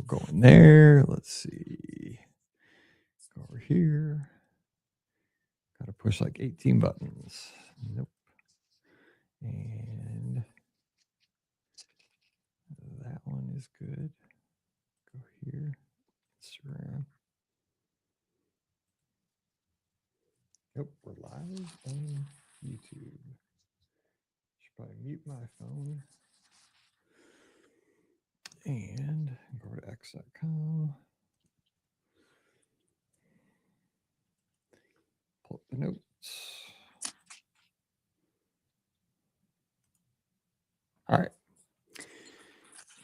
We're going there. Let's see. Go over here. Got to push like 18 buttons. Nope. And that one is good. Go here. Instagram. Yep, we're live on YouTube. Should probably mute my phone. And go to x.com. Pull up the notes. All right.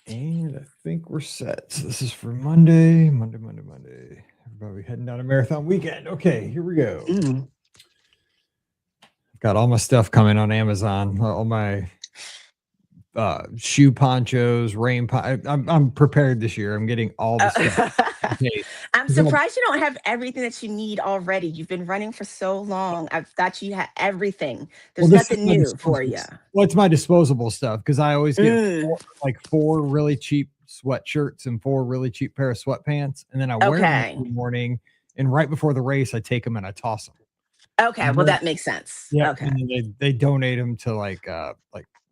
And I think we're set. So this is for Monday. Everybody heading down a marathon weekend. Okay, here we go. I've got all my stuff coming on Amazon. All my shoe ponchos, I'm prepared this year. I'm getting all the stuff. Okay. I'm surprised you don't have everything that you need already. You've been running for so long. I thought you had everything. There's nothing new for you. Well, it's my disposable stuff because I always get four really cheap sweatshirts and 4 really cheap pair of sweatpants, and then I wear them in the morning, and right before the race, I take them and I toss them. Okay, well that makes sense. Yeah, okay. And they donate them to like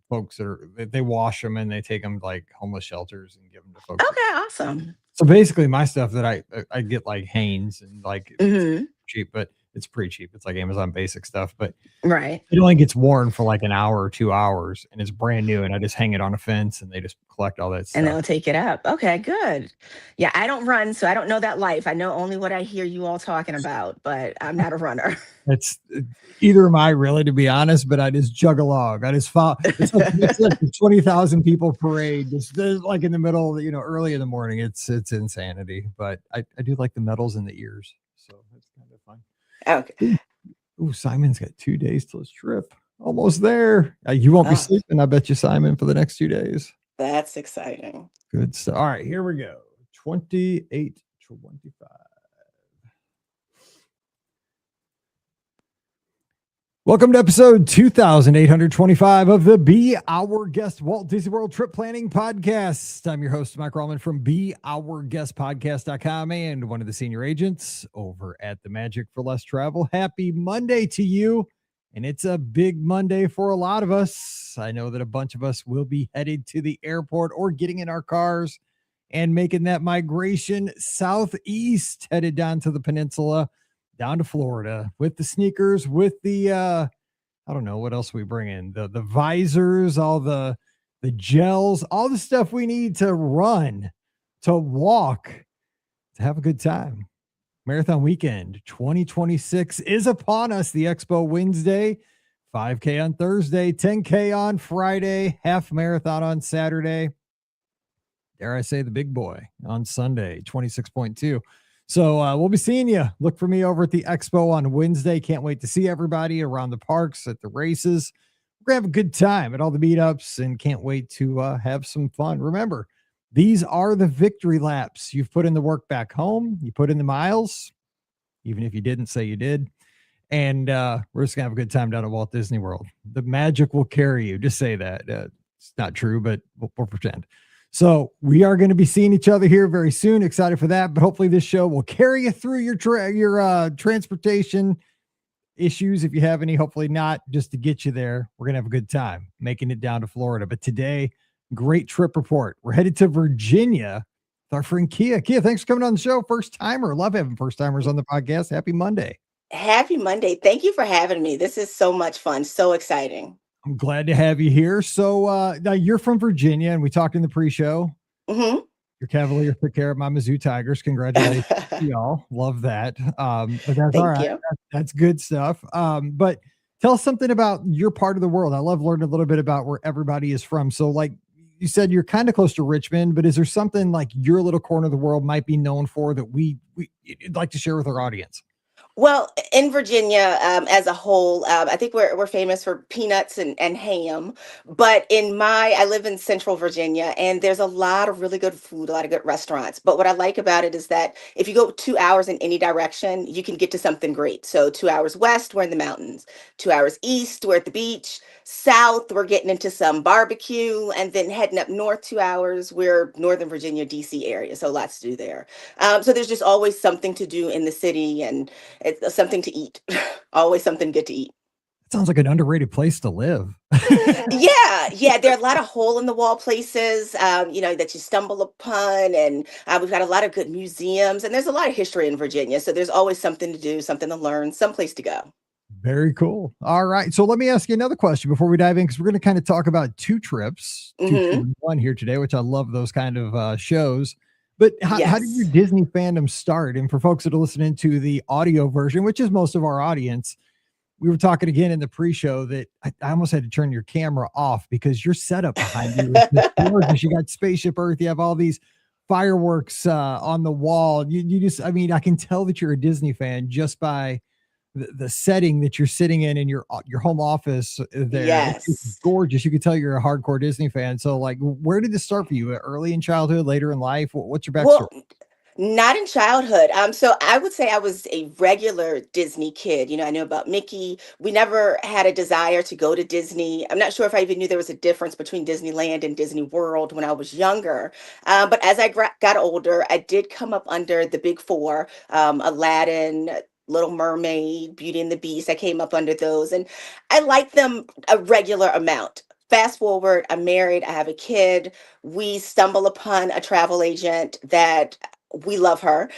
folks that they wash them and they take them to like homeless shelters and give them to folks. Okay, awesome. So basically, my stuff that I get like Hanes and like cheap, but it's pretty cheap. It's like Amazon basic stuff, but right. It only gets worn for like an hour or 2 hours, and it's brand new. And I just hang it on a fence, and they just collect all that stuff. And they'll take it up. Okay, good. Yeah, I don't run, so I don't know that life. I know only what I hear you all talking about, but I'm not a runner. It's either am I really, to be honest, but I just jug along. I just follow. It's like a 20,000 people parade, just like in the middle, early in the morning. It's insanity, but I do like the medals in the ears, so that's kind of fun. Okay. Ooh, Simon's got 2 days till his trip. Almost there. You won't be sleeping, I bet you, Simon, for the next 2 days. That's exciting. Good stuff. All right, here we go. 2825. Welcome to episode 2825 of the Be Our Guest Walt Disney World Trip Planning Podcast. I'm your host, Mike Rallman from BeOurGuestPodcast.com and one of the senior agents over at the Magic for Less Travel. Happy Monday to you. And it's a big Monday for a lot of us. I know that a bunch of us will be headed to the airport or getting in our cars and making that migration southeast, headed down to the peninsula, down to Florida with the sneakers, with the, I don't know what else we bring in, the visors, all the gels, all the stuff we need to run, to walk, to have a good time. Marathon Weekend 2026 is upon us. The Expo Wednesday, 5K on Thursday, 10K on Friday, half marathon on Saturday. Dare I say the big boy on Sunday, 26.2. So we'll be seeing you. Look for me over at the Expo on Wednesday. Can't wait to see everybody around the parks, at the races. We're going to have a good time at all the meetups and can't wait to have some fun. Remember, these are the victory laps. You've put in the work back home. You put in the miles, even if you didn't say you did. And we're just going to have a good time down at Walt Disney World. The magic will carry you. Just say that. It's not true, but we'll pretend. So we are going to be seeing each other here very soon. Excited for that. But hopefully this show will carry you through your transportation issues, if you have any. Hopefully not, just to get you there. We're going to have a good time making it down to Florida. But today, great trip report. We're headed to Virginia with our friend Kia. Kia, thanks for coming on the show. First timer. Love having first timers on the podcast. Happy Monday. Happy Monday. Thank you for having me. This is so much fun. So exciting. I'm glad to have you here. So now you're from Virginia, and we talked in the pre-show. Mm-hmm. Your Cavaliers took care of my Mizzou Tigers. Congratulations, y'all. Love that. But that's all right. That's good stuff. But tell us something about your part of the world. I love learning a little bit about where everybody is from. So, like you said, you're kind of close to Richmond, but is there something like your little corner of the world might be known for that we'd like to share with our audience? Well, in Virginia, as a whole, I think we're famous for peanuts and ham. But I live in Central Virginia, and there's a lot of really good food, a lot of good restaurants. But what I like about it is that if you go 2 hours in any direction, you can get to something great. So 2 hours west, we're in the mountains. 2 hours east, we're at the beach. South, we're getting into some barbecue, and then heading up north 2 hours, we're Northern Virginia, DC area. So lots to do there. So there's just always something to do in the city, and it's something to eat. Always something good to eat. Sounds like an underrated place to live. Yeah, yeah, there are a lot of hole in the wall places, that you stumble upon, and we've got a lot of good museums, and there's a lot of history in Virginia. So there's always something to do, something to learn, someplace to go. Very cool. All right. So let me ask you another question before we dive in, because we're going to kind of talk about two trips, two Hmm. in one here today, which I love those kind of shows. But how did your Yes. Disney fandom start? And for folks that are listening to the audio version, which is most of our audience, we were talking again in the pre-show that I almost had to turn your camera off because your setup behind you is just gorgeous. You got Spaceship Earth. You have all these fireworks on the wall. You just, I mean, I can tell that you're a Disney fan just by the setting that you're sitting in your home office there. It's Yes. gorgeous. You can tell you're a hardcore Disney fan. So, like, where did this start for you? Early in childhood, later in life? What's your backstory? Well, not in childhood. So I would say I was a regular Disney kid. I knew about Mickey. We never had a desire to go to Disney. I'm not sure if I even knew there was a difference between Disneyland and Disney World when I was younger. But as I got older, I did come up under the big four: Aladdin, Little Mermaid, Beauty and the Beast. I came up under those, and I liked them a regular amount. Fast forward, I'm married, I have a kid. We stumble upon a travel agent that we love her.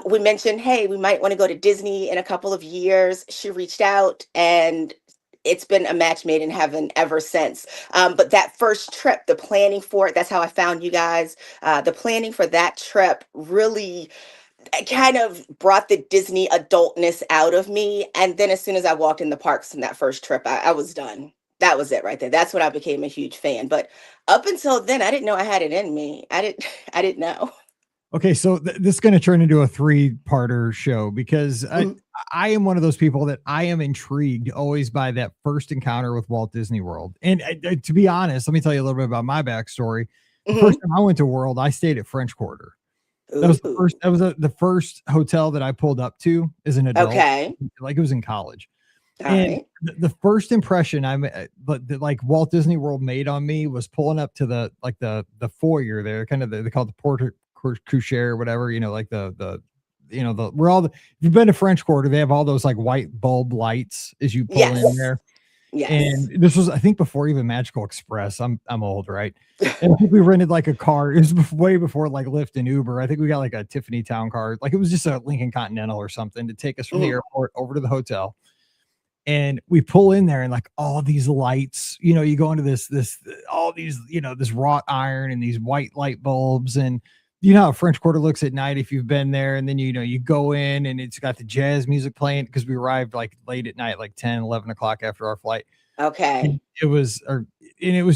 We mentioned, hey, we might want to go to Disney in a couple of years. She reached out, and it's been a match made in heaven ever since. But that first trip, the planning for it, that's how I found you guys. The planning for that trip really kind of brought the Disney adultness out of me. And then as soon as I walked in the parks in that first trip, I was done. That was it right there. That's when I became a huge fan. But up until then, I didn't know I had it in me. I didn't I didn't know. Okay, so this is going to turn into a three-parter show because I am one of those people that I am intrigued always by that first encounter with Walt Disney World. And to be honest, let me tell you a little bit about my backstory. The first Hmm. time I went to World, I stayed at French Quarter. That was the first. Ooh. That was the first hotel that I pulled up to as an adult. Okay. Like it was in college, All and right. the first impression but that like Walt Disney World made on me was pulling up to the foyer there, kind of they call it the porte coucher or whatever, like the where all the if you've been to French Quarter, they have all those like white bulb lights as you pull in Yes. there. Yes. And this was, I think, before even Magical Express. I'm old, right? And I think we rented like a car. It was way before like Lyft and Uber. I think we got like a Tiffany Town car. Like it was just a Lincoln Continental or something to take us from the Mhm. airport over to the hotel. And we pull in there and like all these lights, you go into this, all these, this wrought iron and these white light bulbs. And you know how French Quarter looks at night if you've been there. And then, you go in and it's got the jazz music playing because we arrived like late at night, like 10, 11 o'clock after our flight. And Okay. it was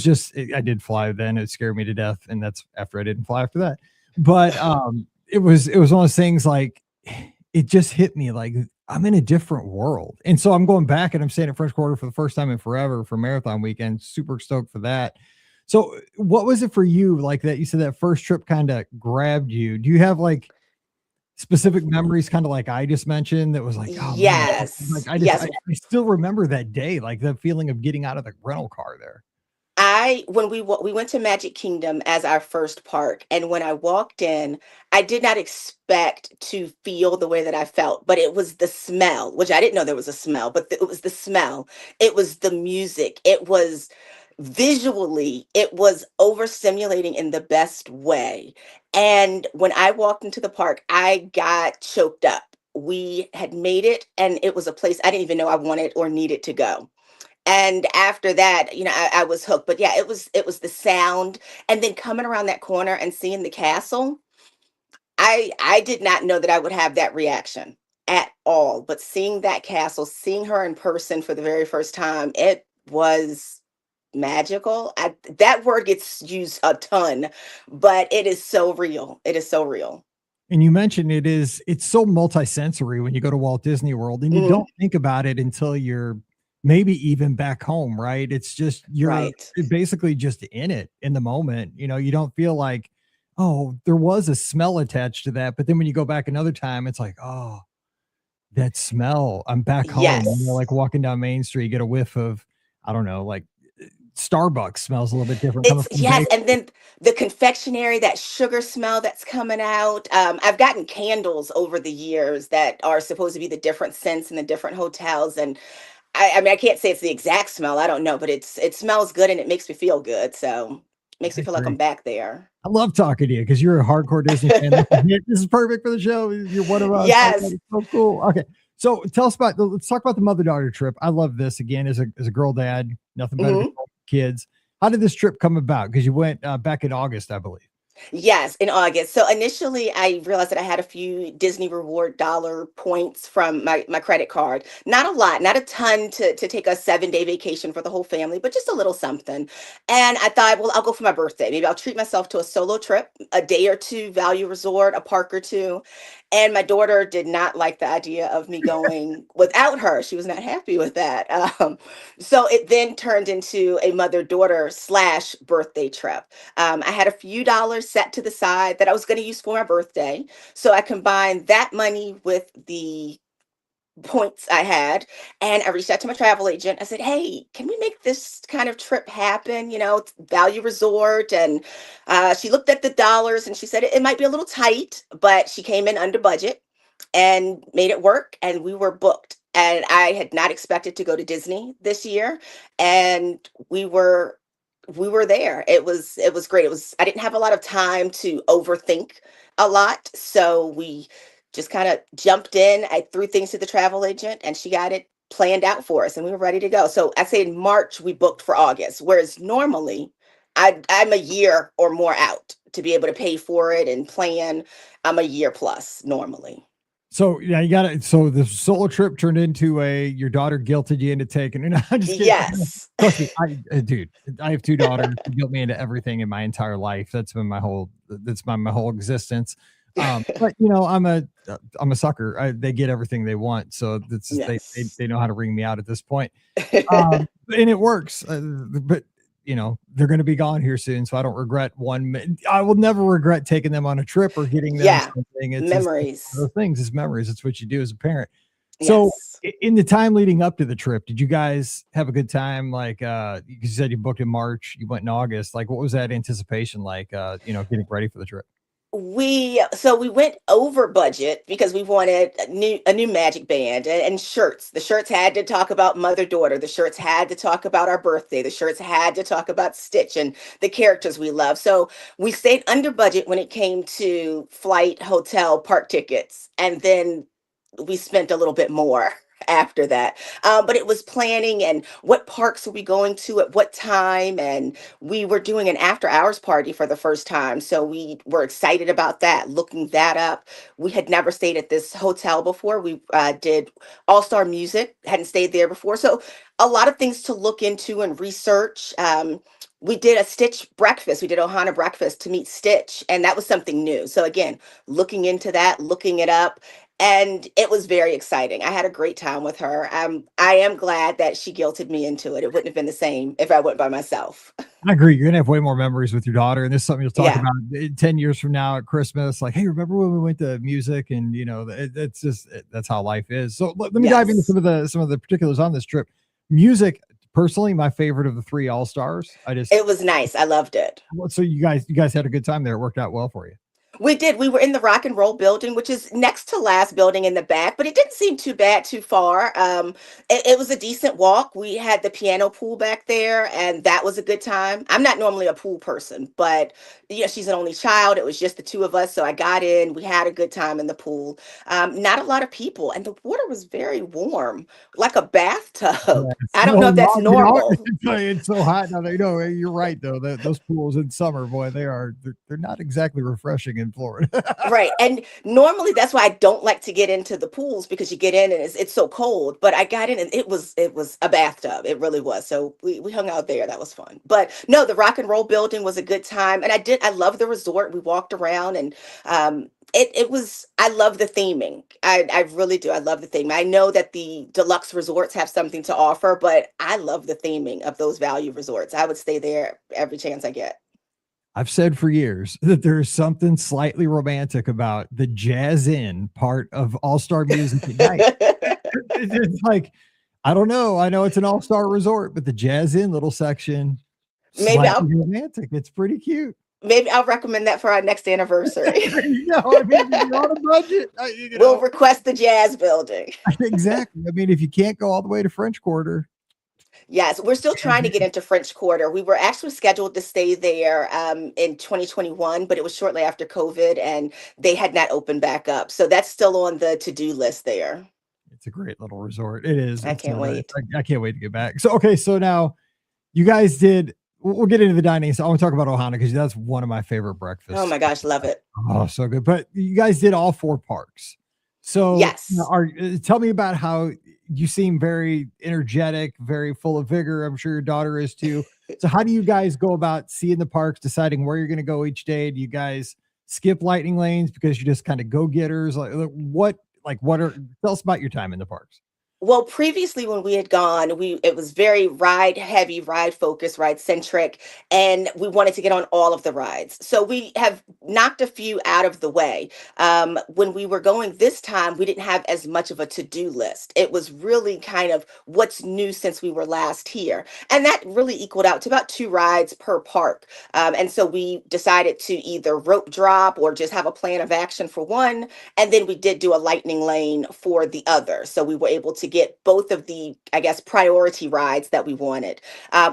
just I did fly then. It scared me to death, and that's after I didn't fly after that. But it was one of those things like it just hit me like I'm in a different world. And so I'm going back and I'm staying at French Quarter for the first time in forever for marathon weekend. Super stoked for that. So what was it for you like that? You said that first trip kind of grabbed you. Do you have like specific memories, kind of like I just mentioned, that was like, oh man, like Yes. I just Yes. I still remember that day, like the feeling of getting out of the rental car there. I when we went to Magic Kingdom as our first park, and when I walked in, I did not expect to feel the way that I felt, but it was the smell, which I didn't know there was a smell, but it was the smell. It was the music. It was visually, it was overstimulating in the best way. And when I walked into the park, I got choked up. We had made it, and it was a place I didn't even know I wanted or needed to go. And after that, I was hooked. But yeah, it was the sound, and then coming around that corner and seeing the castle. I did not know that I would have that reaction at all, but seeing that castle, seeing her in person for the very first time, it was magical. That word gets used a ton, but it is so real. It is so real. And you mentioned it's so multisensory when you go to Walt Disney World, and you Mhm. don't think about it until you're maybe even back home, right? It's just you're Right. basically just in it in the moment. You don't feel like, oh, there was a smell attached to that. But then when you go back another time, it's like, oh, that smell. I'm back home. Yes. Like walking down Main Street, get a whiff of, I don't know, like Starbucks smells a little bit different coming It's from yes, and bakery. then the confectionery, that sugar smell that's coming out. I've gotten candles over the years that are supposed to be the different scents in the different hotels, and I mean, I can't say it's the exact smell. I don't know, but it smells good and it makes me feel good. So makes I me feel like I'm agree. back there. I love talking to you because you're a hardcore Disney fan. This is perfect for the show. You're one of us. I love Yes. it. So cool. Okay. So tell us about let's talk about the mother-daughter trip. I love this again as a girl dad, nothing better than Mhm. kids. How did this trip come about? Because you went back in August, I believe. Yes, in August. So initially, I realized that I had a few Disney Reward dollar points from my credit card. Not a lot, not a ton to take a 7 day vacation for the whole family, but just a little something. And I thought, well, I'll go for my birthday. Maybe I'll treat myself to a solo trip, a day or two, value resort, a park or two. And my daughter did not like the idea of me going without her. She was not happy with that. So it then turned into a mother-daughter slash birthday trip. I had a few dollars set to the side that I was going to use for my birthday. So I combined that money with the points I had, and I reached out to my travel agent. I said, "Hey, can we make this kind of trip happen? You know, it's value resort." And she looked at the dollars and she said it might be a little tight, but she came in under budget and made it work. And we were booked. And I had not expected to go to Disney this year, and we were we were there. It was great. It was I didn't have a lot of time to overthink a lot, so we just kind of jumped in. I threw things to the travel agent and she got it planned out for us and we were ready to go. So I say in March we booked for August, whereas normally I'm a year or more out to be able to pay for it and plan. I'm a year plus normally. So yeah, you got it. So the solo trip turned into a your daughter guilted you into taking. No, I'm just kidding. Yes. Trust me, dude, I have two daughters who guilt me into everything in my entire life. That's been my whole existence. But I'm a sucker. They get everything they want, so that's just, Yes. they know how to ring me out at this point. And it works. But they're going to be gone here soon, so I don't regret I will never regret taking them on a trip or getting them Yeah. something. It's just one Memories. of those things. It's memories. It's what you do as a parent. So Yes. in the time leading up to the trip, did you guys have a good time? Like, you said you booked in March, you went in August. Like, what was that anticipation like? Getting ready for the trip. We went over budget because we wanted a new magic band and shirts. The shirts had to talk about mother daughter. The shirts had to talk about our birthday. The shirts had to talk about Stitch and the characters we love. So we stayed under budget when it came to flight, hotel, park tickets, and then we spent a little bit more after that. But it was planning and what parks are we going to at what time, and we were doing an after hours party for the first time. So we were excited about that, looking that up. We had never stayed at this hotel before. We did All Star Music, hadn't stayed there before. So a lot of things to look into and research. We did a Stitch breakfast. We did Ohana breakfast to meet Stitch, and that was something new. So again, looking into that, looking it up, and it was very exciting. I had a great time with her. I am glad that she guilted me into it. It wouldn't have been the same if I went by myself. I agree. You're gonna have way more memories with your daughter, and this is something you'll talk Yeah. about 10 years from now at Christmas. Like, hey, remember when we went to music? And it's just that's how life is. So let me dive into Yes. some of the particulars on this trip. Music, personally, my favorite of the three all stars. It was nice. I loved it. So you guys had a good time there. It worked out well for you. We did. We were in the Rock and Roll building, which is next to last building in the back, but it didn't seem too bad, too far. It was a decent walk. We had the piano pool back there, and that was a good time. I'm not normally a pool person, but she's an only child. It was just the two of us, so I got in. We had a good time in the pool. Not a lot of people, and the water was very warm, like a Yeah, bathtub. it's I so don't know if that's normal. it's so hot now. You're right though. Those pools in summer, boy, they're not exactly refreshing in Florida. Right. And normally that's why I don't like to get into the pools because you get in and it's so cold. But I got in and it was a bathtub. It really was. So we hung out there. That was fun. But no, the Rock and Roll building was a good time. And I love the resort. We walked around and it was I love the theming. I really do. I love the theme. I know that the deluxe resorts have something to offer, but I love the theming of those value resorts. I would stay there every chance I get. I've said for years that there's something slightly romantic about the jazz in part of All Star Music at night. It's like, I don't know. I know it's an all-star resort, but the jazz in little section, Maybe I'll Slightly romantic. It's pretty cute. maybe I'll recommend that for our next anniversary. There you go. I mean, if you're on a budget, We'll request the Jazz Building. exactly. I mean, if you can't go all the way to French Quarter, Yes, we're still trying to get into French Quarter. We were actually scheduled to stay there in 2021, but it was shortly after COVID and they had not opened back up. So that's still on the to-do list there. it's a great little resort. It is. I It's can't wait. I can't wait to get back. So okay, so now you guys did. We'll get into the dining. So I want to talk about Ohana because that's one of my favorite Oh breakfasts. my gosh, love it. Oh, so good. But you guys did all 4 parks. So Yes. tell me about how you seem very energetic, very full of vigor. I'm sure your daughter is too. So how do you guys go about seeing the parks, deciding where you're going to go each day? Do you guys skip lightning lanes because you're just kind of go-getters? What are tell us about your time in the parks? Well, previously when we had gone, we it was very ride heavy, ride focused, ride centric, and we wanted to get on all of the rides. So we have knocked a few out of the way. When we were going this time, we didn't have as much of a to-do list. It was really kind of what's new since we were last here, and that really equaled out to about 2 rides per park. And so we decided to either rope drop or just have a plan of action for one, and then we did do a lightning lane for the other. So we were able to get both of the, I guess, priority rides that we wanted.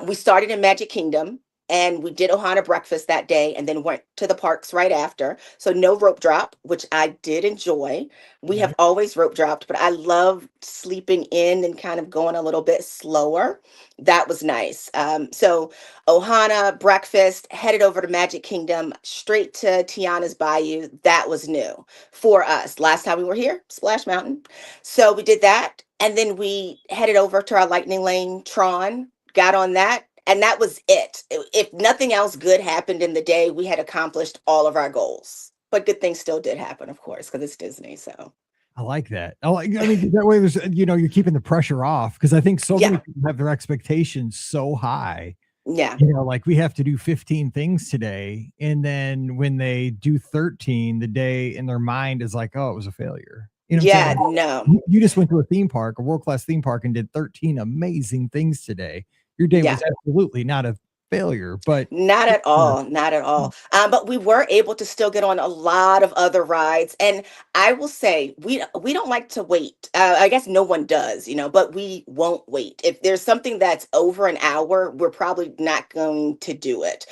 We started in Magic Kingdom and we did Ohana breakfast that day and then went to the parks right after. So no rope drop, which I did enjoy. We Right. have always rope dropped, but I love sleeping in and kind of going a little bit slower. That was nice. So Ohana breakfast, headed over to Magic Kingdom, straight to Tiana's Bayou. That was new for us. Last time we were here, Splash Mountain. So we did that. And then we headed over to our Lightning Lane Tron, got on that, and that was it. If nothing else good happened in the day, we had accomplished all of our goals. But good things still did happen, of course, because it's Disney. So I like that. I mean, that way there's, you're keeping the pressure off because I think so many yeah, people have their expectations so high. yeah, Like we have to do 15 things today. And then when they do 13, the day in their mind is like, oh, it was a failure. You know what I'm saying? yeah, Like, no, you just went to a theme park, a world-class theme park, and did 13 amazing things today. Your day yeah. was absolutely not a failure, but Not at all, not at all. But we were able to still get on a lot of other rides, and I will say we don't like to wait. I guess no one does, but we won't wait. If there's something that's over an hour, we're probably not going to do it.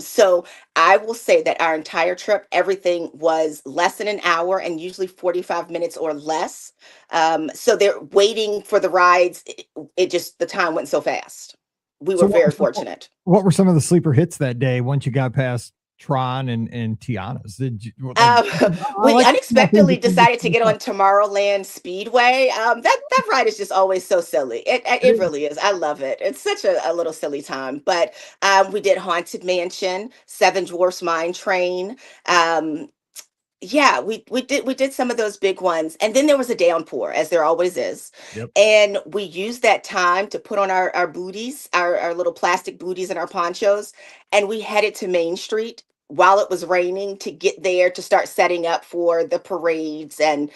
So I will say that our entire trip, everything was less than an hour, and usually 45 minutes or less. So they're waiting for the rides. It just the time went so fast. We so were very fortunate. what were some of the sleeper hits that day once you got past Tron and Tiana's? Did you like Um, I we like small things unexpectedly that you decided to get on Tomorrowland Speedway. That ride is just always so silly. It do? really is. I love it. It's such a little silly time. But we did Haunted Mansion, Seven Dwarfs Mine Train. Um, yeah, we did some of those big ones, and then there was a downpour, as there always is, Yep. and we used that time to put on our booties, our little plastic booties and our ponchos, and we headed to Main Street while it was raining to get there to start setting up for the parades, and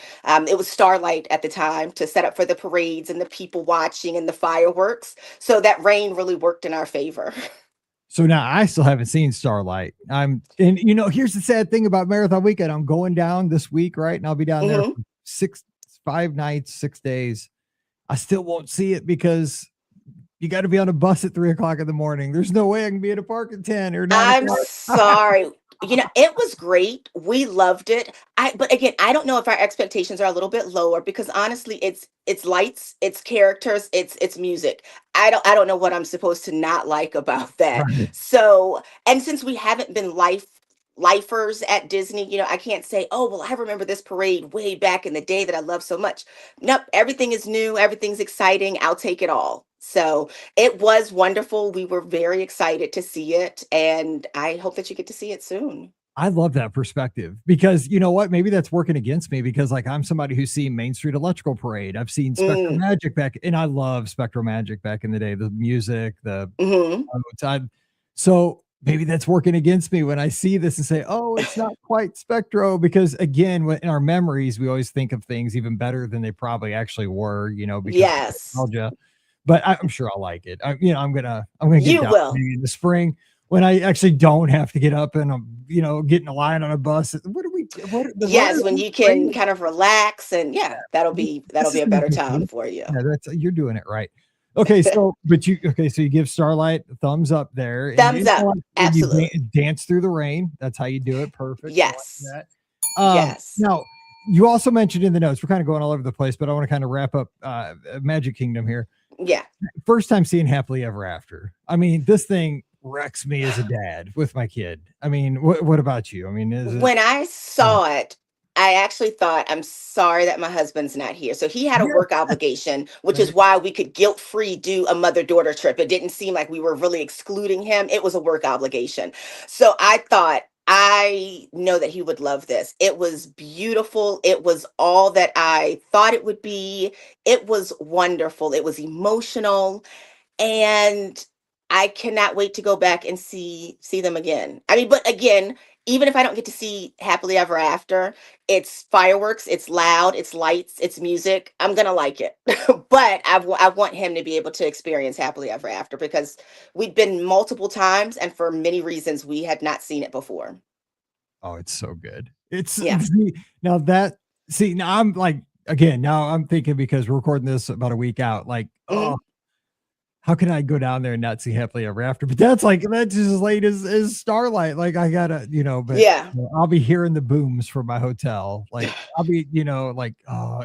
it was starlight at the time to set up for the parades and the people watching and the fireworks. So that rain really worked in our favor. So now I still haven't seen Starlight. And here's the sad thing about Marathon Weekend. I'm going down this week, right? And I'll be down there hmm for 5 nights, 6 days. I still won't see it because you got to be on a bus at 3 o'clock in the morning. There's no way I can be at a park at 10 or 9 I'm o'clock. sorry. It was great. We loved it. But again, I don't know if our expectations are a little bit lower because honestly, it's lights, it's characters, it's music. I don't know what I'm supposed to not like about that. Right. So, and since we haven't been lifers at Disney, I can't say, oh, well, I remember this parade way back in the day that I love so much. Nope, everything is new, everything's exciting. I'll take it all. So it was wonderful. We were very excited to see it, and I hope that you get to see it soon. I love that perspective because you know what? Maybe that's working against me because like I'm somebody who's seen Main Street Electrical Parade. I've seen Spectrum Mm, Magic back, and I love Spectrum Magic back in the day. The music, the hmm time. So maybe that's working against me when I see this and say, "Oh, it's not quite Spectro." Because again, in our memories, we always think of things even better than they probably actually were. Because of Yes. nostalgia. but I'm sure I'll like it. I'm gonna get You down will. maybe in the spring when I actually don't have to get up and I'm, getting a line on a bus. What the weather Yes, when is you can great. kind of relax, and yeah, that'll This be this that'll is be a gonna better be time good. for you. Yeah, that's you're doing it right. Okay, so you give Starlight a thumbs up there, and Thumbs you know up. what, and you Absolutely. dance through the rain. That's how you do it. Perfect. I like Yes. that. Yes. Now you also mentioned in the notes, we're kind of going all over the place, but I want to kind of wrap up Magic Kingdom here. Yeah. First time seeing Happily Ever After. I mean, this thing wrecks me as a dad with my kid. I mean, what about you? I mean, is it? When I Yeah. saw it, I actually thought, I'm sorry that my husband's not here. So he had a Yeah. work obligation, which There is you why we could guilt free do a mother daughter trip. It didn't seem like we were really excluding him. It was a work obligation. So I thought, I know that he would love this. It was beautiful. It was all that I thought it would be. It was wonderful. It was emotional, and I cannot wait to go back and see them again. I mean, but again, even if I don't get to see Happily Ever After, it's fireworks, it's loud, it's lights, it's music. I'm gonna like it, but I want him to be able to experience Happily Ever After because we'd been multiple times, and for many reasons we had not seen it before. Oh, it's so good. Yeah. See, now that see now I'm like again now I'm thinking because we're recording this about a week out. Like, oh, Hmm. how can I go down there and not see Happily Ever After? But that's just as late as Starlight. Like I gotta, but Yeah. I'll be hearing the booms from my hotel. Like I'll be, like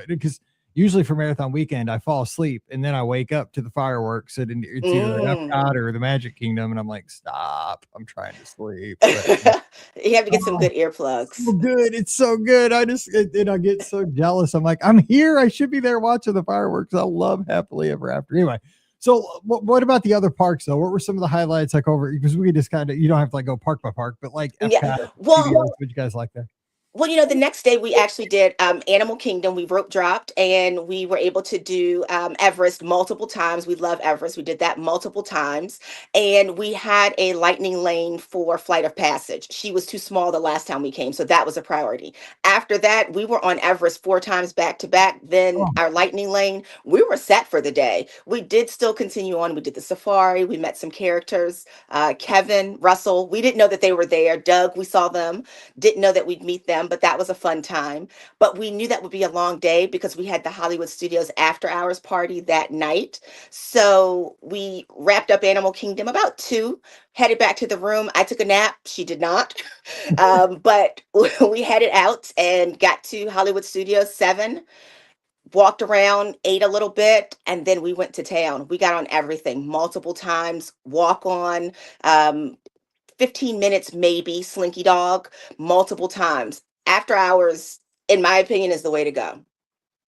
because usually for marathon weekend I fall asleep and then I wake up to the fireworks and it's either Epcot Mm. or the Magic Kingdom and I'm like, stop, I'm trying to sleep. But You have to get some oh, good earplugs. so good. It's so good. And I get so jealous. I'm like, I'm here. I should be there watching the fireworks. I love Happily Ever After. Anyway, so what about the other parks though? What were some of the highlights like over? Because we could just kind of, you don't have to like go park by park, but like Yeah. Epcot, Well, studios, what you guys like there? Well, the next day we actually did Animal Kingdom. We rope dropped and we were able to do Everest multiple times. We love Everest. We did that multiple times. And we had a lightning lane for Flight of Passage. She was too small the last time we came, so that was a priority. After that, we were on Everest 4 times back to back. Then Oh, our lightning lane, we were set for the day. We did still continue on. We did the safari. We met some characters. Kevin, Russell, we didn't know that they were there. Doug, we saw them, didn't know that we'd meet them, but that was a fun time. But we knew that would be a long day because we had the Hollywood Studios after hours party that night. So we wrapped up Animal Kingdom about 2, headed back to the room. I took a nap. She did not. But we headed out and got to Hollywood Studios 7, walked around, ate a little bit, and then we went to town. We got on everything multiple times, walk on. Um, 15 minutes maybe, Slinky Dog, multiple times. After hours, in my opinion, is the way to go.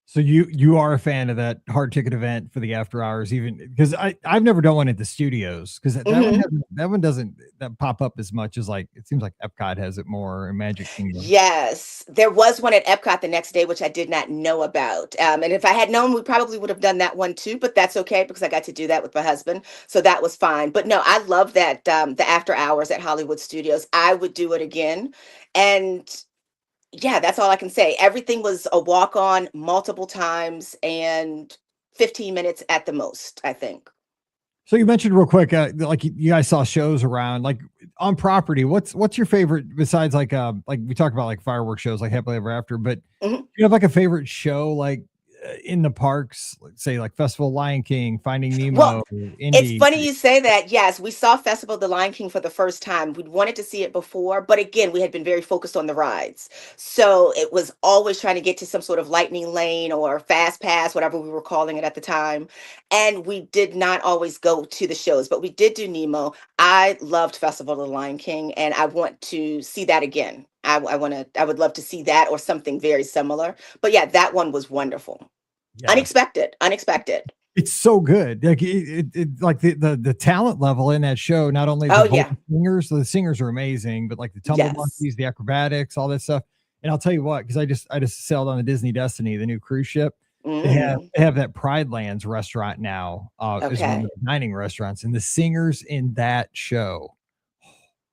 so you are a fan of that hard ticket event for the after hours, even because I've never done one at the studios because Mhm. that one doesn't that pop up as much as like it seems like Epcot has it more in Magic Kingdom. Yes, there was one at Epcot the next day, which I did not know about. And if I had known, we probably would have done that one too. But that's okay because I got to do that with my husband, so that was fine. But no, I love that the after hours at Hollywood Studios. I would do it again, and yeah, that's all I can say. Everything was a walk on multiple times and 15 minutes at the most, I think. So you mentioned real quick, like you guys saw shows around, like on property. What's your favorite besides like we talked about like fireworks shows, like Happily Ever After, but Mhm. do you have like a favorite show like in the parks, like, say like Festival of Lion King, Finding Well, Nemo, it's Indy? funny you say that. Yes, we saw Festival of the Lion King for the first time. We'd wanted to see it before, but again, we had been very focused on the rides. So it was always trying to get to some sort of lightning lane or fast pass, whatever we were calling it at the time. And we did not always go to the shows, but we did do Nemo. I loved Festival of the Lion King, and I want to see that again. I would love to see that or something very similar. But yeah, that one was wonderful. Yes. Unexpected, unexpected. It's so good. Like like the talent level in that show, not only Oh the vocal yeah. singers, so the singers are amazing, but like the tumble Yes. monkeys, the acrobatics, all that stuff. And I'll tell you what, because I just sailed on the Disney Destiny, the new cruise ship. Mm, They have that Pride Lands restaurant now, is one of okay. the dining restaurants, and the singers in that show,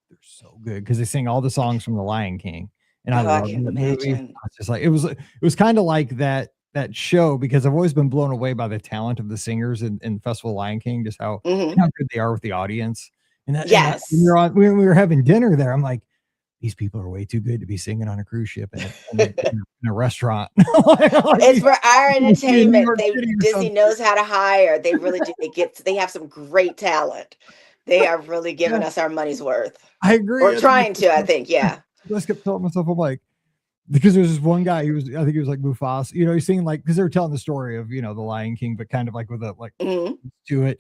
they're so good because they sing all the songs from The Lion King, and I Oh, I love can that movie. imagine. It's just like it was kind of like that that show because I've always been blown away by the talent of the singers in Festival Lion King, just Hmm. how good they are with the audience. And when Yes. when we were having dinner there, I'm like, these people are way too good to be singing on a cruise ship in a restaurant. Like It's for our you see in New entertainment. York They City or Disney something. knows how to hire. They really do. They have some great talent. They are really Yeah, giving us our money's worth. I agree. Or trying to, I think. Yeah. I just kept telling myself, I'm like, because there's this one guy, I think he was like Mufasa, he's singing like, because they were telling the story of, the Lion King, but kind of like with a, like, Hmm. to it.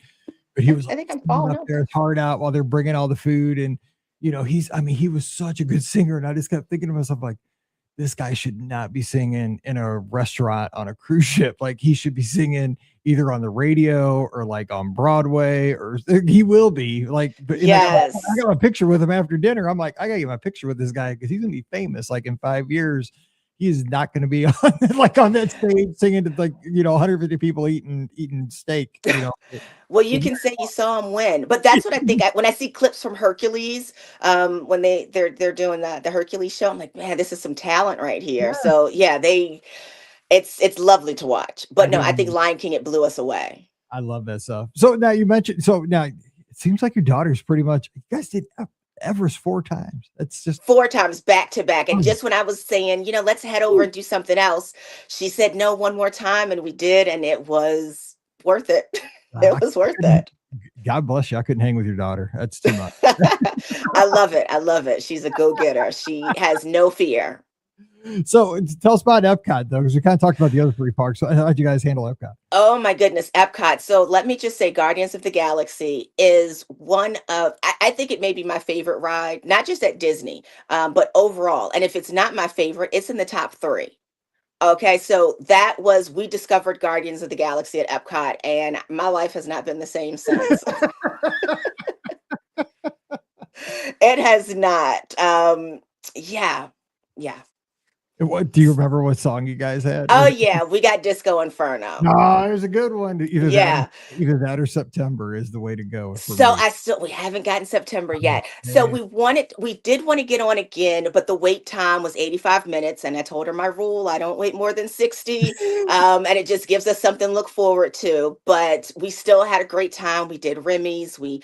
But he was I like think I'm singing following up up. there, his heart out while they're bringing all the food. And, he was such a good singer. And I just kept thinking to myself, like, this guy should not be singing in a restaurant on a cruise ship. Like he should be singing either on the radio or like on Broadway, or he will be like, but and I Yes. got my picture with him after dinner. I'm like, I gotta get my picture with this guy because he's gonna be famous. Like in 5 years, he is not gonna be on like on that stage singing to like 150 people eating steak. Well, you can say you saw him win, but that's what I think. When I see clips from Hercules, when they're doing the Hercules show, I'm like, man, this is some talent right here. Yeah, So yeah, it's lovely to watch. I But no, I think do. Lion King, it blew us away. I love that stuff. So now you mentioned, so now it seems like your daughter's pretty much, you guys did Everest 4 times. That's just, 4 times back to back. And oh, just when I was saying, let's head over and do something else, she said no one more time, and we did, and it was worth it. It I was worth couldn't, it. God bless you. I couldn't hang with your daughter. That's too much. I love it. I love it. She's a go-getter. She has no fear. So tell us about Epcot though, because we kind of talked about the other 3 parks. So how'd you guys handle Epcot? Oh my goodness, Epcot. So let me just say, Guardians of the Galaxy is one of, I think it may be my favorite ride, not just at Disney, but overall. And if it's not my favorite, it's in the top three. Okay, so we discovered Guardians of the Galaxy at Epcot, and my life has not been the same since. It has not. Yeah, yeah. What do you remember? What song you guys had? Oh Was yeah, we got Disco Inferno. no, there's a good one. Yeah. Either that or September is the way to go for So me. we haven't gotten September Oh, yet. So man. we did want to get on again, but the wait time was 85 minutes. And I told her my rule, I don't wait more than 60. And it just gives us something to look forward to. But we still had a great time. We did Remy's. We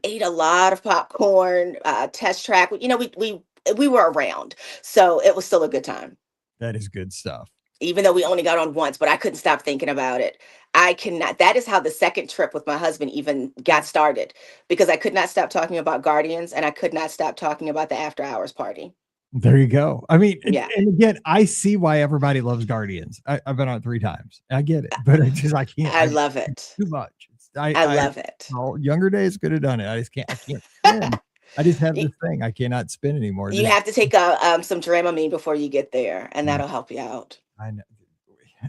ate a lot of popcorn, test track. We were around. So it was still a good time, That is good stuff. even though we only got on once, but I couldn't stop thinking about it. I cannot. That is how the second trip with my husband even got started, because I could not stop talking about Guardians, and I could not stop talking about the after hours party. There you go. I mean, Yeah, and again, I see why everybody loves Guardians. I've been on it 3 times. I get it, but I can't. I love it. Too much. I love it. Younger days could have done it. I just can't. I can't spin. I just have this thing. I cannot spin anymore. You Just have to take some Dramamine before you get there, and that'll help you out. I know.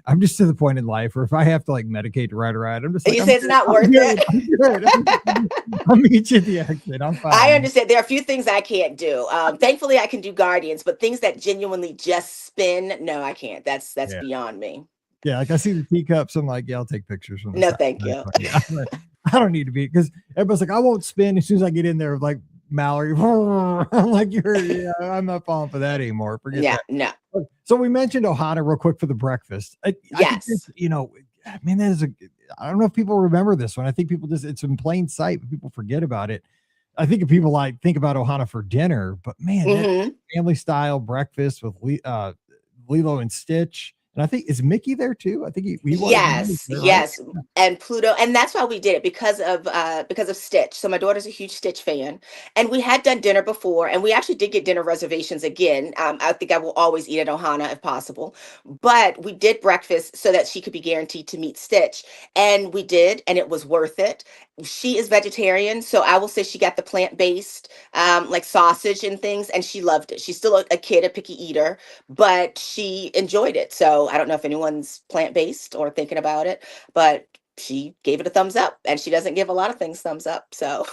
I'm just to the point in life where if I have to like medicate to ride a ride, I'm just like, You I'm say it's good. not I'm worth good. it. I'm good. I'll meet you at the exit. I'm I fine. understand. There are a few things I can't do. Thankfully, I can do Guardians, but things that genuinely just spin, no, I can't. That's Yeah. beyond me. Yeah. Like I see the teacups. I'm like, yeah, I'll take pictures from the No, side. thank you. Yeah. I don't need to be because everybody's like, I won't spin as soon as I get in there. Like Mallory, I'm like, I'm not falling for that anymore. Forget Yeah, that. no. So we mentioned Ohana real quick for the breakfast. I think Yes. this, man, I don't know if people remember this one. I think people it's in plain sight, but people forget about it. I think if people like think about Ohana for dinner, but man, that Hmm. family style breakfast with Lilo and Stitch. And I think is Mickey there too? I think he was Yes, there, right? yes, and Pluto, and that's why we did it, because of Stitch. So my daughter's a huge Stitch fan, and we had done dinner before, and we actually did get dinner reservations again. I think I will always eat at Ohana if possible, but we did breakfast so that she could be guaranteed to meet Stitch, and we did, and it was worth it. She is vegetarian, so I will say she got the plant-based, like sausage and things, and she loved it. She's still a kid, a picky eater, but she enjoyed it. So I don't know if anyone's plant-based or thinking about it, but she gave it a thumbs up, and she doesn't give a lot of things thumbs up. So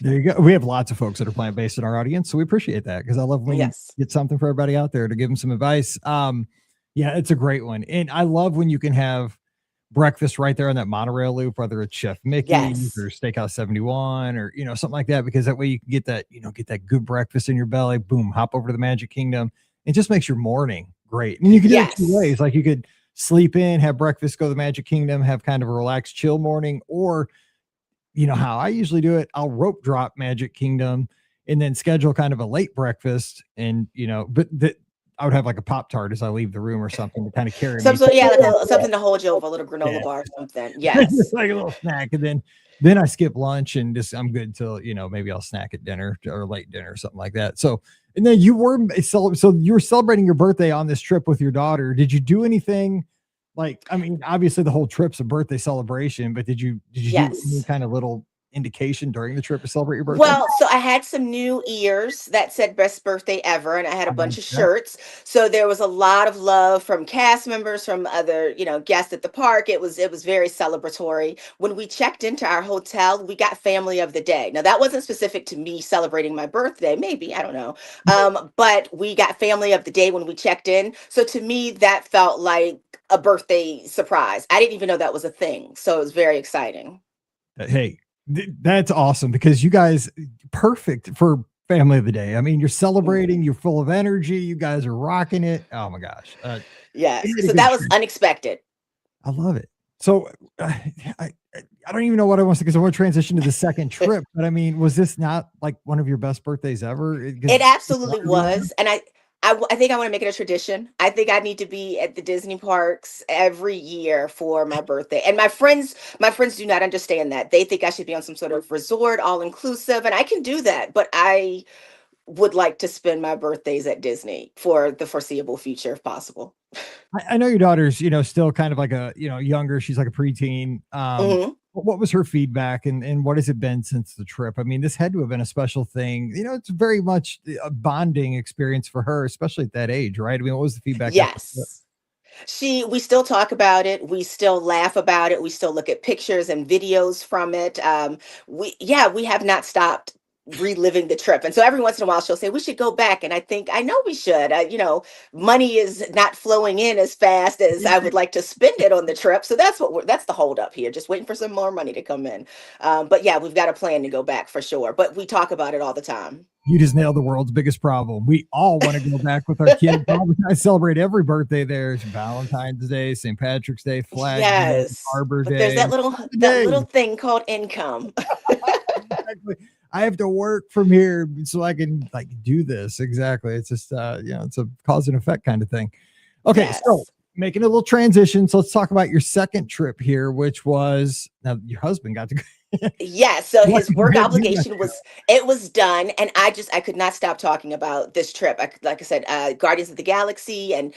There you go. We have lots of folks that are plant based in our audience, so we appreciate that because I love when you yes, get something for everybody out there to give them some advice. Yeah, it's a great one, and I love when you can have breakfast right there on that monorail loop, whether it's Chef Mickey's yes, or Steakhouse 71 or something like that, because that way you can get that good breakfast in your belly. Boom, hop over to the Magic Kingdom. It just makes your morning great. And you can do it two Yes. ways. Like you could sleep in, have breakfast, go to the Magic Kingdom, have kind of a relaxed, chill morning, or you know how I usually do it. I'll rope drop Magic Kingdom and then schedule kind of a late breakfast. And, but I would have like a Pop Tart as I leave the room or something to kind of carry Some me. sort, yeah, like something to hold you over, a little Yeah. granola bar or something. Just Yes. like a little snack. And then I skip lunch and just I'm good till, maybe I'll snack at dinner or late dinner or something like that. So, and then so you were celebrating your birthday on this trip with your daughter. Did you do anything? Like, I mean, obviously the whole trip's a birthday celebration, but did you do any Yes. kind of little indication during the trip to celebrate your birthday? Well, so I had some new ears that said best birthday ever, and I had a I bunch like of that. shirts. So there was a lot of love from cast members, from other, guests at the park. It was very celebratory. When we checked into our hotel, we got family of the day. Now that wasn't specific to me celebrating my birthday, maybe, I don't know. But we got family of the day when we checked in. So to me, that felt like a birthday surprise. I didn't even know that was a thing. So it was very exciting. Hey, that's awesome because you guys perfect for family of the day. I mean, you're Mhm. celebrating, you're full of energy, you guys are rocking it. Oh my gosh. Yes. You had a So good that was trip. unexpected. I love it. So I don't even know what I want to say because I want to transition to the second trip. But I mean, was this not like one of your best birthdays ever? It Because you want absolutely to be one of them? was, and I think I want to make it a tradition. I think I need to be at the Disney parks every year for my birthday. And my friends do not understand that. They think I should be on some sort of resort, all inclusive, and I can do that. But I would like to spend my birthdays at Disney for the foreseeable future, if possible. I know your daughter's, still kind of like a, younger. She's like a preteen. Mhm. What was her feedback and what has it been since the trip? I mean, this had to have been a special thing. It's very much a bonding experience for her, especially at that age, right? I mean, what was the feedback after the trip? Yes. We still talk about it. We still laugh about it. We still look at pictures and videos from it. We have not stopped reliving the trip. And so every once in a while she'll say we should go back, and I think I know we should. Money is not flowing in as fast as I would like to spend it on the trip. So that's the hold up here. Just waiting for some more money to come in. But yeah, we've got a plan to go back for sure. But we talk about it all the time. You just nailed the world's biggest problem. We all want to go back with our kids. I celebrate every birthday there. It's Valentine's Day, St. Patrick's Day, Flag Day, Yes. Arbor But there's Day. that little Every that day. little thing called income. Exactly. I have to work from here so I can like do this. Exactly. It's just it's a cause and effect kind of thing. Okay, so Yes. making a little transition. So let's talk about your second trip here, which was now your husband got to go. Yeah, so Lucky his for work him, you got obligation was done, and I could not stop talking about this trip. Like I said, Guardians of the Galaxy, and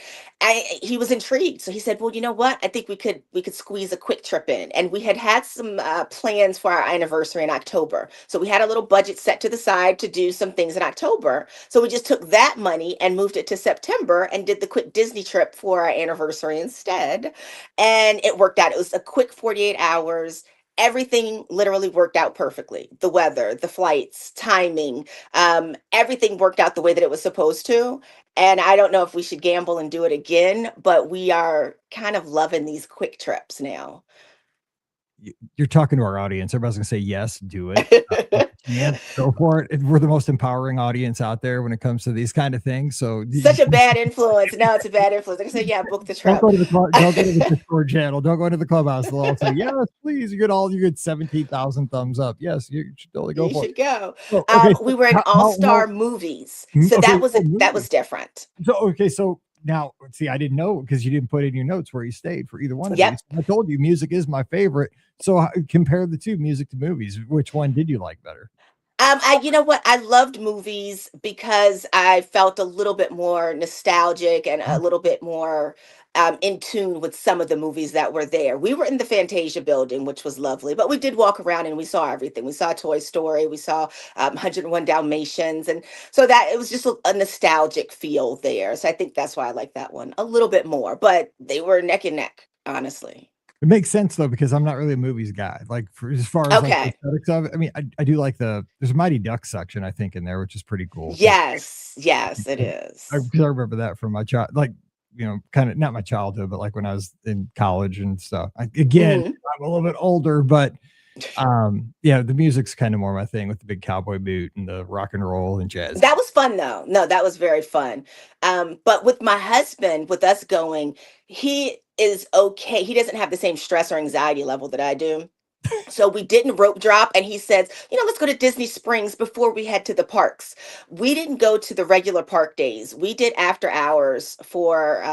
he was intrigued. So he said, "Well, you know what? I think we could squeeze a quick trip in." And we had some plans for our anniversary in October, so we had a little budget set to the side to do some things in October. So we just took that money and moved it to September and did the quick Disney trip for our anniversary instead, and it worked out. It was a quick 48 hours. Everything literally worked out perfectly. The weather, the flights, timing, everything worked out the way that it was supposed to. And I don't know if we should gamble and do it again, but we are kind of loving these quick trips now. you're talking to our audience. Everybody's gonna say yes, do it. If you can, go for it. We're the most empowering audience out there when it comes to these kind of things. So Such a bad influence. No, it's a bad influence. Like I said, yeah, book the don't trip. go to don't go to the Discord channel. Don't go to the clubhouse. They'll all say, yes, please. You get 17,000 thumbs up. Yes, you should totally go You for it. should go. So, okay. We So were in All Star movies, so okay. that was different. So now see, I didn't know because you didn't put in your notes where you stayed for either one of these. Yep. I told you music is my favorite. So compare the two, music to movies. Which one did you like better? You know what? I loved movies because I felt a little bit more nostalgic and a little bit more in tune with some of the movies that were there. We were in the Fantasia building, which was lovely, but we did walk around and we saw everything. We saw Toy Story, we saw 101 Dalmatians, and so that it was just a nostalgic feel there. So I think that's why I like that one a little bit more. But they were neck and neck, honestly. It makes sense though because I'm not really a movies guy. Like for as far as like the Okay. aesthetics of it, I mean, I do like there's a Mighty Duck section I think in there, which is pretty cool. Yes, yes, it I, is. 'cause I remember that from my child, like kind of not my childhood, but like when I was in college and stuff. Again, Mhm. I'm a little bit older, but Yeah, the music's kind of more my thing with the big cowboy boot and the rock and roll and jazz. That was fun though. No, that was very fun. But with my husband, with us going, he is okay. He doesn't have the same stress or anxiety level that I do. So we didn't rope drop, and he says, let's go to Disney Springs before we head to the parks. We didn't go to the regular park days. We did after hours for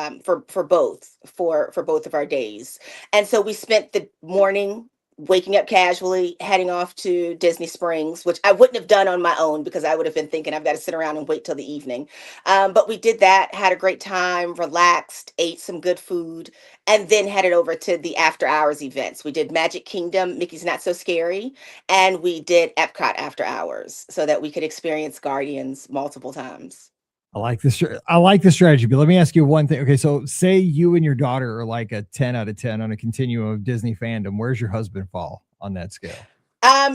both of our days. And so we spent the morning waking up casually, heading off to Disney Springs, which I wouldn't have done on my own because I would have been thinking I've got to sit around and wait till the evening. But we did that, had a great time, relaxed, ate some good food, and then headed over to the after hours events. We did Magic Kingdom, Mickey's Not So Scary, and we did Epcot after hours so that we could experience Guardians multiple times. I like this. I like the strategy, but let me ask you one thing. Okay, so say you and your daughter are like a 10 out of 10 on a continuum of Disney fandom. Where's your husband fall on that scale?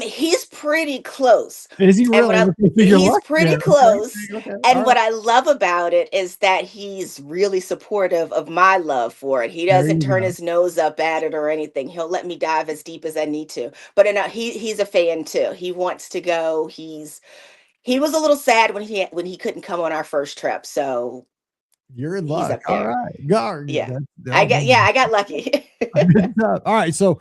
He's pretty close. Is he And really? he's pretty close. Okay. And what I love about it is that he's really supportive of my love for it. He doesn't turn his nose up at it or anything. He'll let me dive as deep as I need to. But he's a fan too. He wants to go. He was a little sad when he couldn't come on our first trip. So you're in he's luck. up there. All right. Guard. Yeah. I got lucky. All right. So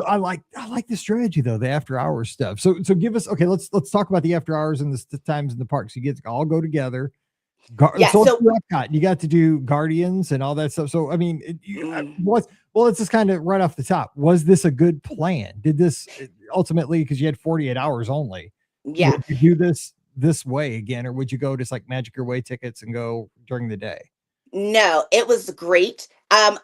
I like the strategy though, the after hours stuff. So give us, okay, let's talk about the after hours and the times in the parks. You get to all go together. Yeah, so you got to do Guardians and all that stuff. So I mean, let's just kind of right off the top. Was this a good plan? Did this ultimately, because you had 48 hours only? Yeah. Would you do this way again, or would you go just like Magic Your Way tickets and go during the day? No, it was great.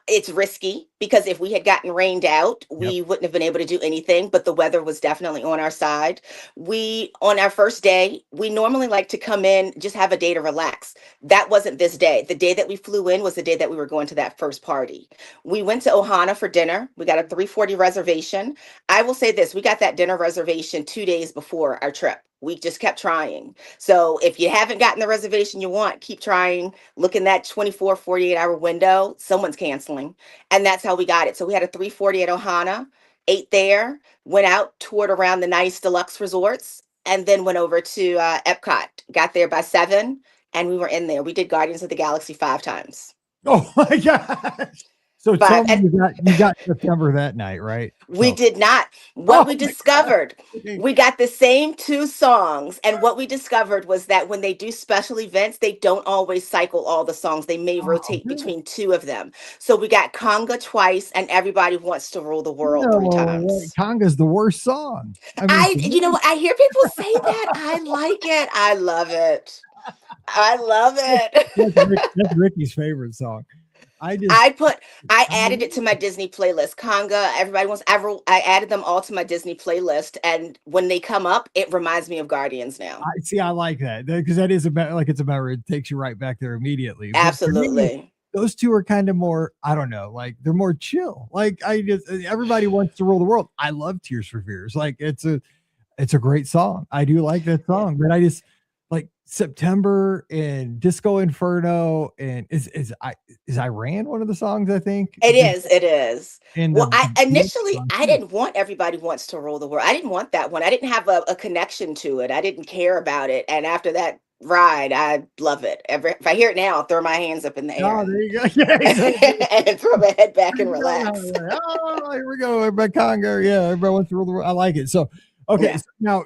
It's risky because if we had gotten rained out, we wouldn't have been able to do anything, but the weather was definitely on our side. On our first day, we normally like to come in, just have a day to relax. That wasn't this day. The day that we flew in was the day that we were going to that first party. We went to Ohana for dinner. We got a 340 reservation. I will say this, we got that dinner reservation 2 days before our trip. We just kept trying. So if you haven't gotten the reservation you want, keep trying. Look in that 24, 48-hour window. Someone's canceling. And that's how we got it. So we had a 340 at Ohana, ate there, went out, toured around the nice deluxe resorts, and then went over to Epcot. Got there by 7, and we were in there. We did Guardians of the Galaxy 5 times. Oh my gosh. So tell me you got September that night, right? We did not. What we discovered, we got the same 2 songs. And what we discovered was that when they do special events, they don't always cycle all the songs. They may rotate between 2 of them. So we got Conga twice and Everybody Wants to Rule the World 3 times. Conga's the worst song. You know what? I hear people say that. I like it. I love it. I love it. That's Ricky's favorite song. I added it to my Disney playlist. Conga, I added them all to my Disney playlist, and when they come up, it reminds me of Guardians now. I like that because that is about it takes you right back there immediately. Absolutely. Those 2 are kind of more, I don't know, like they're more chill. Like Everybody Wants to Rule the World. I love Tears for Fears. Like it's a great song. I do like that song, but I just like September and Disco Inferno and is Iran one of the songs? I think it is. And I didn't want Everybody Wants to Rule the World. I didn't want that one. I didn't have a connection to it. I didn't care about it. And after that ride, I love it. If I hear it now, I'll throw my hands up in the air. Oh, there you go. Yeah, exactly. And throw my head back and relax. Oh, here we go. Everybody Conga. Yeah, Everybody Wants to Rule the World. I like it. So, okay. Yeah. So now,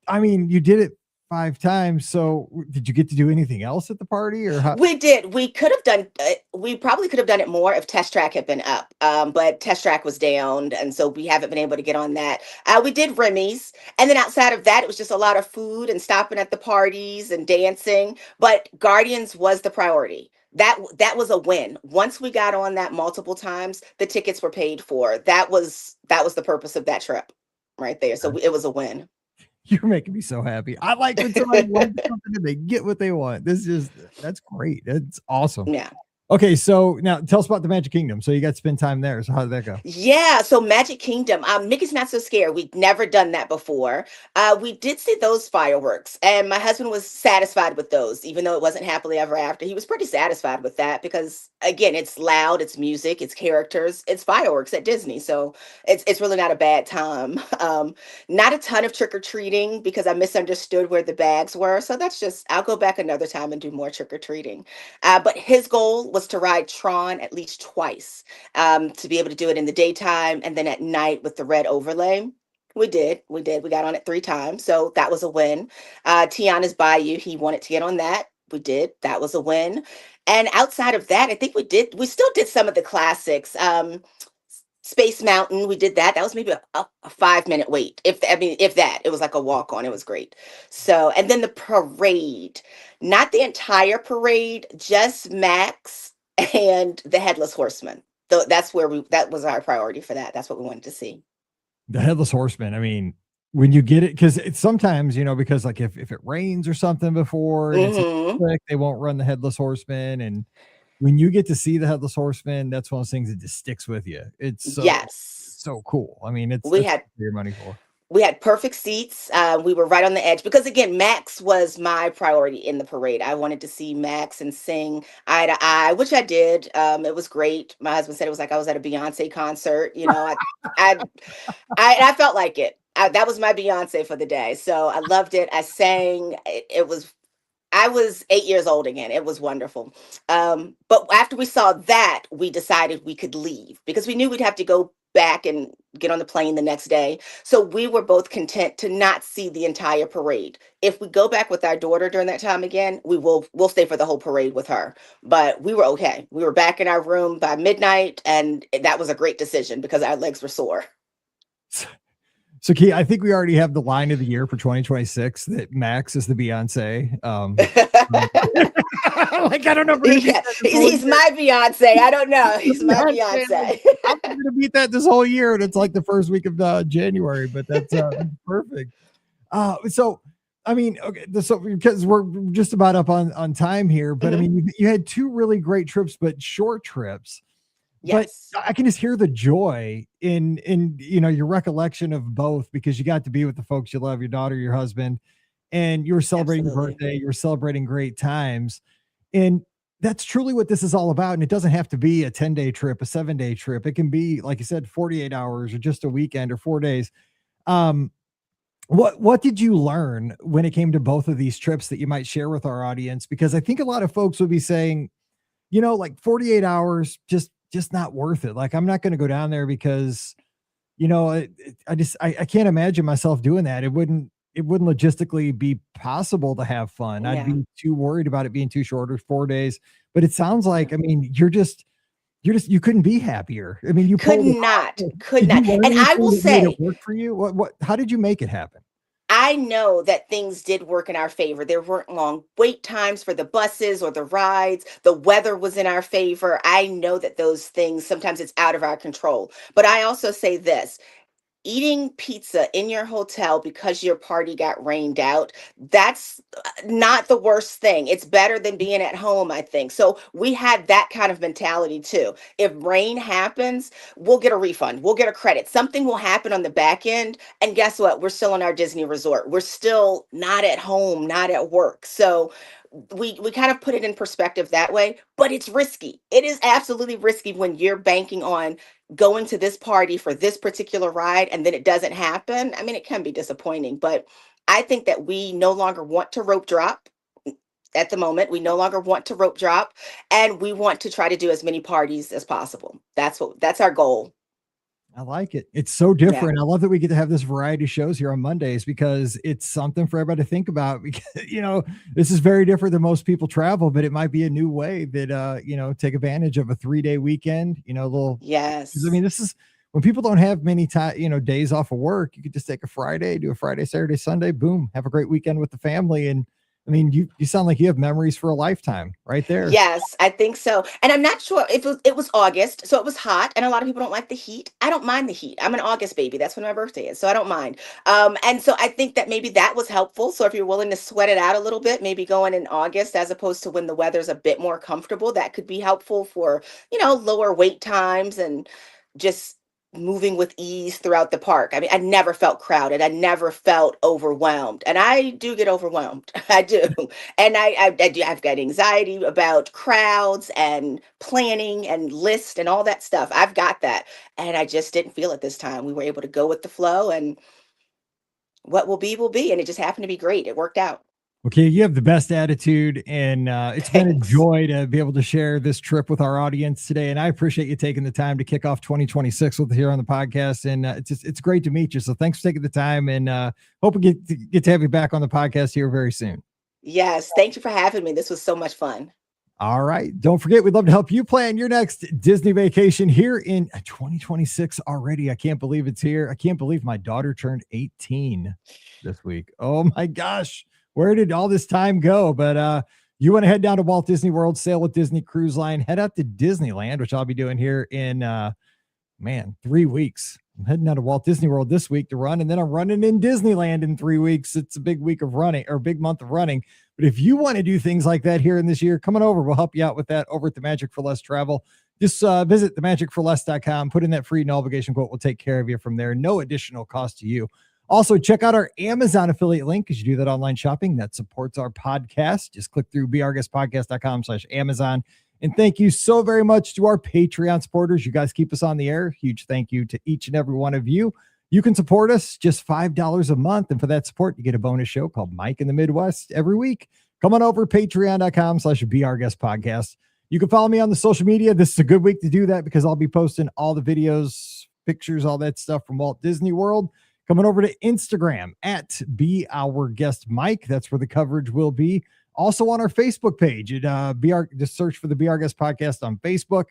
I mean, you did it 5 times. So did you get to do anything else at the party or how? We did. We probably could have done it more if Test Track had been up. But Test Track was down. And so we haven't been able to get on that. We did Remy's. And then outside of that, it was just a lot of food and stopping at the parties and dancing. But Guardians was the priority. That was a win. Once we got on that multiple times, the tickets were paid for. That was the purpose of that trip right there. So it was a win. You're making me so happy. I like when somebody wants something and they get what they want. That's great. That's awesome. Yeah. Okay, so now tell us about the Magic Kingdom. So you got to spend time there. So how did that go? Yeah, so Magic Kingdom, Mickey's Not So Scared. We'd never done that before. We did see those fireworks, and my husband was satisfied with those, even though it wasn't happily ever after. He was pretty satisfied with that because, again, it's loud, it's music, it's characters, it's fireworks at Disney, so it's really not a bad time. Not a ton of trick or treating because I misunderstood where the bags were, so that's just I'll go back another time and do more trick or treating. But his goal was to ride Tron at least twice, to be able to do it in the daytime and then at night with the red overlay. We did. We got on it 3 times, so that was a win. Tiana's Bayou, he wanted to get on that. We did. That was a win. And outside of that, I think we did. We still did some of the classics. Space Mountain, we did that. That was maybe a 5 minute wait. If I mean, if that, it was like a walk on. It was great. So, and then the parade, not the entire parade, just Max and the Headless Horseman. That's where that was our priority for that. That's what we wanted to see. The Headless Horseman. I mean, when you get it, because it's sometimes, because like if it rains or something before and it's Hmm. slick, they won't run the Headless Horseman. And when you get to see the Headless Horseman, that's one of those things that just sticks with you. Yes. It's so cool. I mean, We that's had your money for. we had perfect seats. We were right on the edge because again, Max was my priority in the parade. I wanted to see Max and sing eye to eye, which I did. It was great. My husband said it was like I was at a Beyonce concert. I I felt like it. That was my Beyonce for the day. So I loved it. I sang. It was I was 8 years old again. It was wonderful. But after we saw that, we decided we could leave because we knew we'd have to go back and get on the plane the next day. So we were both content to not see the entire parade. If we go back with our daughter during that time again, we'll stay for the whole parade with her. But we were okay. We were back in our room by midnight, and that was a great decision because our legs were sore. So, Key, I think we already have the line of the year for 2026 that Max is the Beyonce. Like, I don't know if we're gonna beat Yeah, that this whole he's year. my Beyonce. I don't know. The He's my Beyonce, like, Beyonce. I'm not gonna beat that this whole year, and it's like the first week of January, but that's perfect. So I mean, okay, so because we're just about up on time here, but I Mhm. mean, you had two really great trips, but short trips. But Yes, I can just hear the joy in your recollection of both because you got to be with the folks you love, your daughter, your husband, and you were celebrating your absolutely. birthday, you were celebrating great times. And that's truly what this is all about. And it doesn't have to be a 10-day trip, a 7-day trip. It can be, like you said, 48 hours or just a weekend or 4 days. Um, what did you learn when it came to both of these trips that you might share with our audience? Because I think a lot of folks would be saying, like 48 hours, just not worth it. Like, I'm not going to go down there because, I can't imagine myself doing that. It wouldn't logistically be possible to have fun. I'd Yeah, be too worried about it being too short or 4 days. But it sounds yeah. like, I mean, you couldn't be happier. I mean, you Could pulled it not, off. could Did you not. learn And I anything will that made it say, work for you? How did you make it happen? I know that things did work in our favor. There weren't long wait times for the buses or the rides. The weather was in our favor. I know that those things sometimes it's out of our control. But I also say this, eating pizza in your hotel because your party got rained out, that's not the worst thing. It's better than being at home, I think. So we had that kind of mentality too. If rain happens, we'll get a refund, we'll get a credit, something will happen on the back end, and guess what, we're still in our Disney resort, we're still not at home, not at work. So we kind of put it in perspective that way, but it's risky. It is absolutely risky when you're banking on going to this party for this particular ride and then it doesn't happen. I mean, it can be disappointing, but I think that we no longer want to rope drop at the moment. We no longer want to rope drop, and we want to try to do as many parties as possible. That's our goal. I like it. It's so Yeah. different. I love that we get to have this variety of shows here on Mondays because it's something for everybody to think about. Because this is very different than most people travel, but it might be a new way that take advantage of a 3-day weekend. Little because I Yes. mean, this is when people don't have many time, days off of work. You could just take a Friday, do a Friday, Saturday, Sunday, boom, have a great weekend with the family, and I mean, you sound like you have memories for a lifetime right there. Yes, I think so. And I'm not sure if it was August, so it was hot, and a lot of people don't like the heat. I don't mind the heat. I'm an August baby. That's when my birthday is, so I don't mind. And so I think that maybe that was helpful. So if you're willing to sweat it out a little bit, maybe going in August as opposed to when the weather's a bit more comfortable, that could be helpful for, lower wait times and just moving with ease throughout the park. I mean, I never felt crowded. I never felt overwhelmed. And I do get overwhelmed. I do. And I've got anxiety about crowds and planning and list and all that stuff. I've got that. And I just didn't feel it this time. We were able to go with the flow, and what will be will be. And it just happened to be great. It worked out. Okay, you have the best attitude, and it's been a Thanks. joy to be able to share this trip with our audience today. And I appreciate you taking the time to kick off 2026 with here on the podcast. And it's great to meet you. So thanks for taking the time, and hope we get to have you back on the podcast here very soon. Yes. Thank you for having me. This was so much fun. All right. Don't forget, we'd love to help you plan your next Disney vacation here in 2026 already. I can't believe it's here. I can't believe my daughter turned 18 this week. Oh my gosh. Where did all this time go? But you want to head down to Walt Disney World, sail with Disney Cruise Line, head out to Disneyland, which I'll be doing here in 3 weeks. I'm heading out to Walt Disney World this week to run, and then I'm running in Disneyland in 3 weeks. It's a big week of running, or a big month of running. But if you want to do things like that here in this year, come on over. We'll help you out with that over at the Magic for Less Travel. Just visit themagicforless.com, put in that free no obligation quote. We'll take care of you from there. No additional cost to you. Also, check out our Amazon affiliate link because you do that online shopping that supports our podcast. Just click through beourguestpodcast.com/Amazon. And thank you so very much to our Patreon supporters. You guys keep us on the air. Huge thank you to each and every one of you. You can support us just $5 a month. And for that support, you get a bonus show called Mike in the Midwest every week. Come on over patreon.com/BeOurGuestPodcast. You can follow me on the social media. This is a good week to do that because I'll be posting all the videos, pictures, all that stuff from Walt Disney World. Coming over to Instagram at Be Our Guest Mike. That's where the coverage will be. Also on our Facebook page, just search for the Be Our Guest Podcast on Facebook,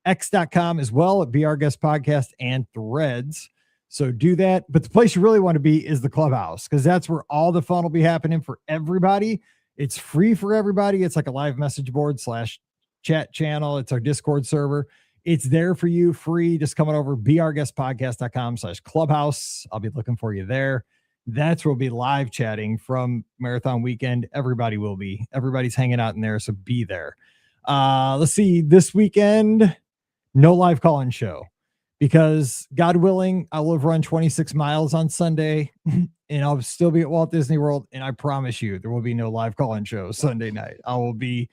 x.com as well at Be Our Guest Podcast, and Threads. So do that. But the place you really want to be is the Clubhouse, because that's where all the fun will be happening for everybody. It's free for everybody. It's like a live message board / chat channel. It's our Discord server. It's there for you free. Just coming over, beourguestpodcast.com/clubhouse. I'll be looking for you there. That's where we'll be live chatting from Marathon Weekend. Everybody will be. Everybody's hanging out in there, so be there. Let's see. This weekend, no live call-in show because God willing, I will have run 26 miles on Sunday and I'll still be at Walt Disney World. And I promise you, there will be no live call-in show Sunday night. I will be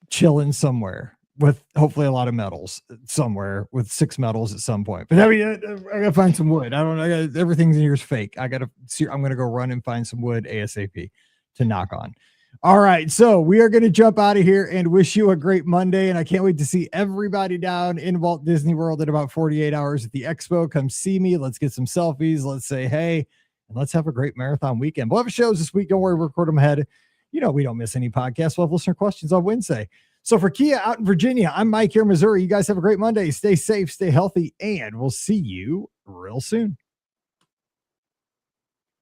chilling somewhere with hopefully a lot of medals somewhere with 6 medals at some point. But I mean, I gotta find some wood. I don't know. Everything's in here is fake. I'm going to go run and find some wood ASAP to knock on. All right. So we are going to jump out of here and wish you a great Monday. And I can't wait to see everybody down in Walt Disney World in about 48 hours at the expo. Come see me. Let's get some selfies. Let's say, hey, and let's have a great marathon weekend. We'll have shows this week. Don't worry. We'll record them ahead. We don't miss any podcasts. We'll have listener questions on Wednesday. So for Kia out in Virginia, I'm Mike here in Missouri. You guys have a great Monday. Stay safe, stay healthy, and we'll see you real soon.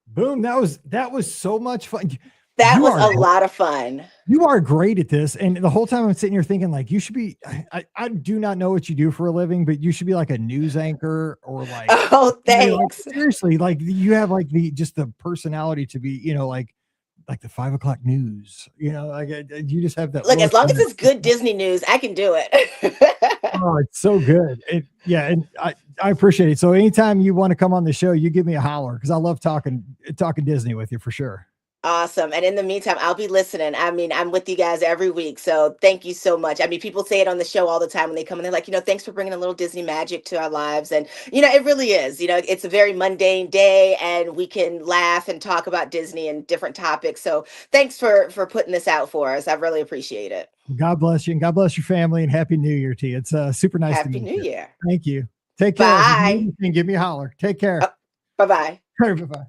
Boom. That was so much fun. That was a lot of fun. You are great at this. And the whole time I'm sitting here thinking like, you should be, I do not know what you do for a living, but you should be like a news anchor or like, oh, thanks. Like, seriously, like you have like the personality to be, like the 5 o'clock news, like you just have that. Look, as long as it's good Disney news, I can do it. Oh, it's so good. And I appreciate it. So anytime you want to come on the show, you give me a holler because I love talking Disney with you for sure. Awesome. And in the meantime, I'll be listening. I mean, I'm with you guys every week. So thank you so much. I mean, people say it on the show all the time when they come and they're like, thanks for bringing a little Disney magic to our lives. And, it really is, it's a very mundane day and we can laugh and talk about Disney and different topics. So thanks for putting this out for us. I really appreciate it. God bless you and God bless your family and Happy New Year to you. It's super nice to meet you. Happy New Year. Thank you. Take care. Bye. And give me a holler. Take care. Bye-bye. Bye-bye.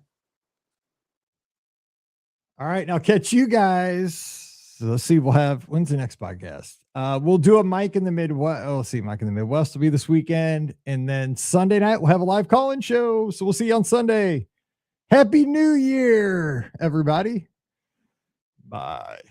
All right, now catch you guys. So let's see. When's the next podcast? We'll do a Mike in the Midwest. Oh, let's see. Mike in the Midwest will be this weekend. And then Sunday night, we'll have a live call-in show. So we'll see you on Sunday. Happy New Year, everybody. Bye.